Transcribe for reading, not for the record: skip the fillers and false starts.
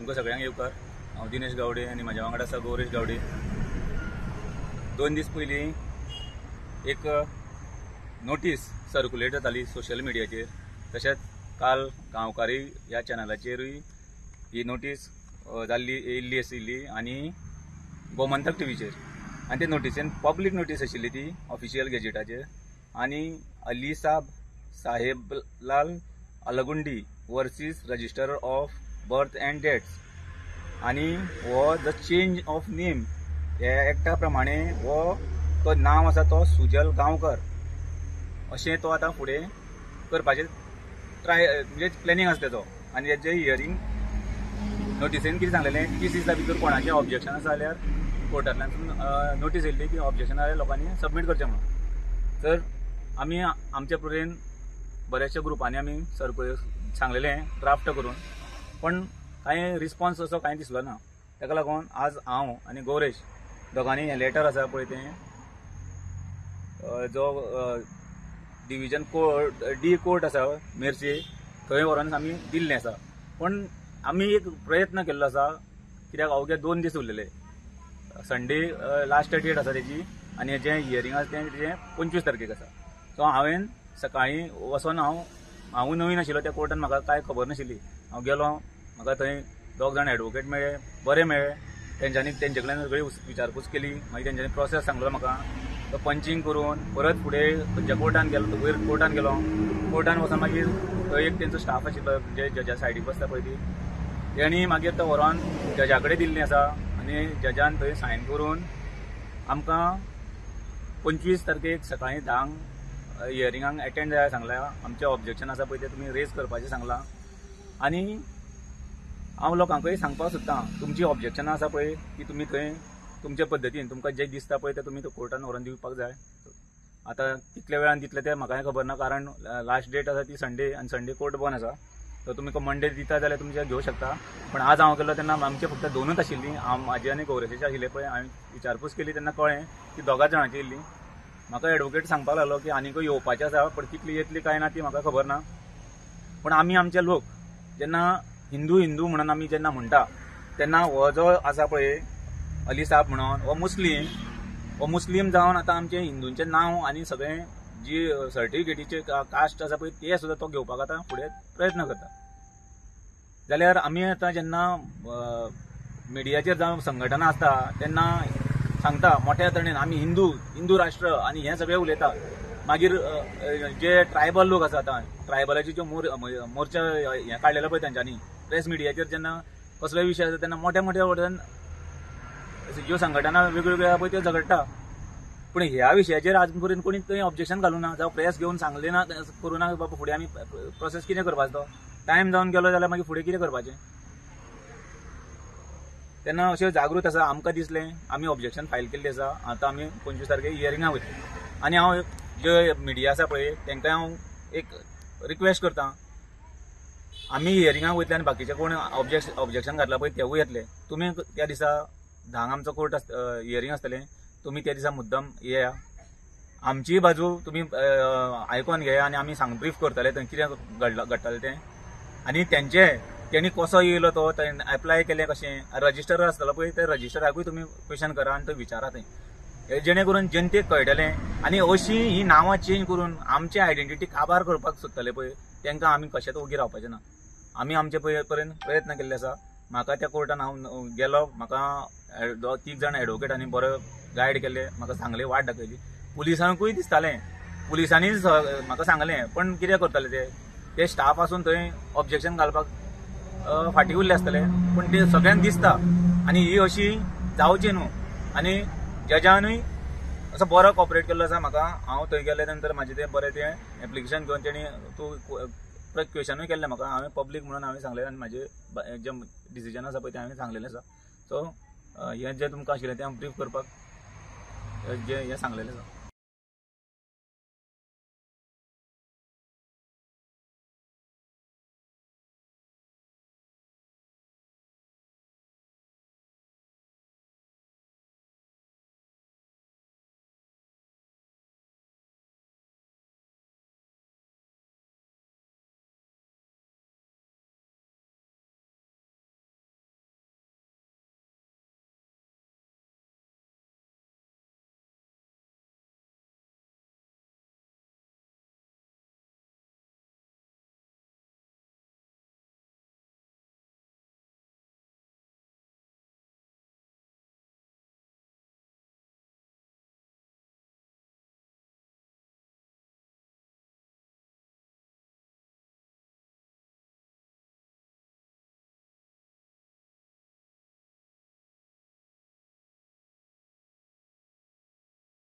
तुमकां सगळ्यांक येवकार। हांव दिनेश गावडे आनी म्हाज्या वांगडा आसा गौरेश गावडे। 2 दीस पयलीं एक नोटीस सर्क्युलेट जाताली सोशल मिडियाचेर, तशेंच काल गांवकारी ह्या चॅनलाचेरूय ही नोटीस येयल्ली आशिल्ली आनी गोमंतक टीव्हीचेर, आनी ते नोटीसेन पब्लीक नोटीस आशिल्ली ती ऑफिशियल गॅजेटाचेर। आनी Ali Sahebalal Algundi versus register of birth and deaths आनी हो द चेंज ऑफ नेम ह्या एक्टा प्रमाणे हो तो नांव आसा तो सुजल गांवकर अशें तो आतां फुडें करपाचें म्हणजे प्लॅनिंग आसा तेजो। आनी हेजें हियरींग नोटीसेन कितें सांगलेलें 30 दिसां भितर कोणाचें ऑब्जेक्शन आसा जाल्यार कोर्टांतल्यान नोटीस येयल्ली की ऑब्जेक्शन जाल्यार लोकांनी सबमीट करचें म्हणून। तर आमी आमच्या परेन बऱ्याचशा ग्रुपांनी आमी सांगलेलें ड्राफ्ट करून, पण कांय रिस्पॉन्स असो कांय दिसलो ना। ताका लागून आज हांव आनी गौरेश दोगांनी हें लेटर आसा पळय तें जो डिविजन कोर्ट डी कोर्ट आसा मेर्शे थंय व्हरोन आमी दिल्लें आसा। पण आमी एक प्रयत्न केल्लो आसा, कित्याक अवघे 2 दीस उरलेले। संडे लास्ट डेट आसा तेजी आनी हेजें हियरींग आसा तें 25 तारखेक आसा। सो हांवें सकाळीं वचोन हांव नवीन आशिल्लो त्या कोर्टान, म्हाका कांय खबर नाशिल्ली। हांव गेलो, म्हाका थंय 2 जाण एडवोकेट मेळ्ळे, बरे मेळ्ळे। तेंचे कडल्यान सगळी विचारपूस केली, मागीर तेंच्यांनी प्रोसेस सांगलो म्हाका। तो पंचिंग करून परत फुडें खंयच्या कोर्टान गेलो, वयर कोर्टान गेलो। कोर्टान वचोन मागीर थंय एक तेंचो स्टाफ आशिल्लो म्हणजे जजा सायडीक बसता पळय ती, तेणी मागीर तो व्हरोन जजा कडेन दिल्लें आसा आनी जजान थंय सायन करून आमकां 25 तारखेक सकाळीं 10 हियरिंगाक एटेंड जाय सांगलां। आमचें ऑब्जेक्शन आसा पळय तें तुमी रेज करपाचें सांगलां। आनी हांव लोकांकय सांगपाक सोदतां, तुमची ऑब्जेक्शनां आसा पळय ती तुमी थंय तुमचे पद्दतीन तुमकां जें दिसता पळय तें तुमी कोर्टान व्हरोन दिवपाक जाय। आतां कितल्या वेळान दितले तें म्हाकाय खबर ना, कारण लास्ट डेट आसा ती संडे आनी संडे कोर्ट बंद आसा। तर तुमी मंडे दिता जाल्यार तुमचे घेवं शकता। पण आज हांव गेलो तेन्ना आमचे फक्त 2च आशिल्लीं, म्हाजी आनी गौरेशाची आशिल्ले पळय। हांवें विचारपूस केली तेन्ना कळ्ळें की 2 जाणांची येयल्ली। म्हाका एडवोकेट सांगपाक लागलो की आनीकूय येवपाचें आसा, पण कितली येतली काय ना ती म्हाका खबर ना। पण आमी आमचे लोक जेन्ना हिंदू म्हणून आमी जेन्ना म्हणटा तेन्ना हो जो आसा पळय अली साहब म्हणून हो मुस्लीम जावन आतां आमचें हिंदूंचें नांव आनी सगळें जी सर्टिफिकेटीचे कास्ट आसा पळय ते सुद्दां तो घेवपाक आतां फुडें प्रयत्न करता। जाल्यार आमी आतां जेन्ना मिडियाचेर जावं संघटना आसता तेन्ना सांगता मोठ्या तरेन आमी हिंदू राष्ट्र आनी हें सगळें उलयता। मागीर जे ट्रायबल लोक आसा आतां ट्रायबलाचे जो मोर्चा हें काडलेलो पळय तेंच्यांनी प्रेस मिडियाचेर जेन्ना कसलोय विशय आसा तेन्ना मोठ्या वटेन ज्यो संघटना वेगवेगळ्यो पळय त्यो झगडटा। पूण ह्या विशयाचेर आज पर्यंत कोणी थंय ऑब्जेक्शन घालूं ना, जावं प्रेस घेवन सांगलें ना, करूं ना बाबा फुडें आमी प्रोसेस कितें करपाचो तो टायम जावन गेलो जाल्यार मागीर फुडें कितें करपाचें। तेन्ना अशें जागृत आसा, आमकां दिसलें आमी ऑब्जेक्शन फायल केल्लें आसा। आतां आमी 25 तारखेक हियरिंगाक वयतले। आनी हांव जे मिडिया आसा पळय तेंकां हांव एक रिक्वेस्ट करतां, आमी हियरिंगाक वयतले आनी बाकीचे कोण ऑब्जेक्शन घातला पळय तेवूय येतले। तुमी त्या दिसा 10 आमचो कोर्ट हियरिंग आसतलें, तुमी त्या दिसा मुद्दम येया, आमची बाजू तुमी आयकोन घेया आनी आमी ब्रीफ करतले थंय कितें घडटालें तें। आनी तेणी कसो येयलो तो एप्लाय केलें कशें, रजिस्टर आसतलो पळय ते रजिस्टराकूय तुमी क्वेश्चन करा आनी तो विचारा थंय, जेणे करून जनतेक कळटलें। आनी अशीं ही नांवां चेंज करून आमची आयडेंटिटी काबार करपाक सोदतले पळय तेंकां आमी कशेंच ओगी रावपाचें ना। आमी आमचे परेन प्रयत्न केल्ले आसा। म्हाका त्या कोर्टान हांव गेलो, म्हाका 3 जाण एडवोकेटांनी बरो गायड केले, म्हाका सांगलें वाट दाखयली। पुलिसांकूय दिसतालें, पुलिसांनी म्हाका सांगलें, पण कितें करतले ते स्टाफ आसून थंय ऑब्जेक्शन घालपाक फाटीं उरले आसतले। पण ते सगळ्यांक दिसता आनी ही अशी जावची न्हू। आनी जजानूय असो बरो कॉपरेट केल्लो आसा म्हाका। हांव थंय गेले नंतर म्हाजें तें बरें तें एप्लिकेशन घेवन तेणी क्वेश्चनूय केल्लें म्हाका, हांवें पब्लीक म्हणून हांवें सांगलें आनी म्हाजें जें डिसिजन आसा पळय तें हांवें सांगलेलें आसा। सो हें जें तुमकां आशिल्लें तें ब्रीफ करपाक जें हें सांगलेलें आसा।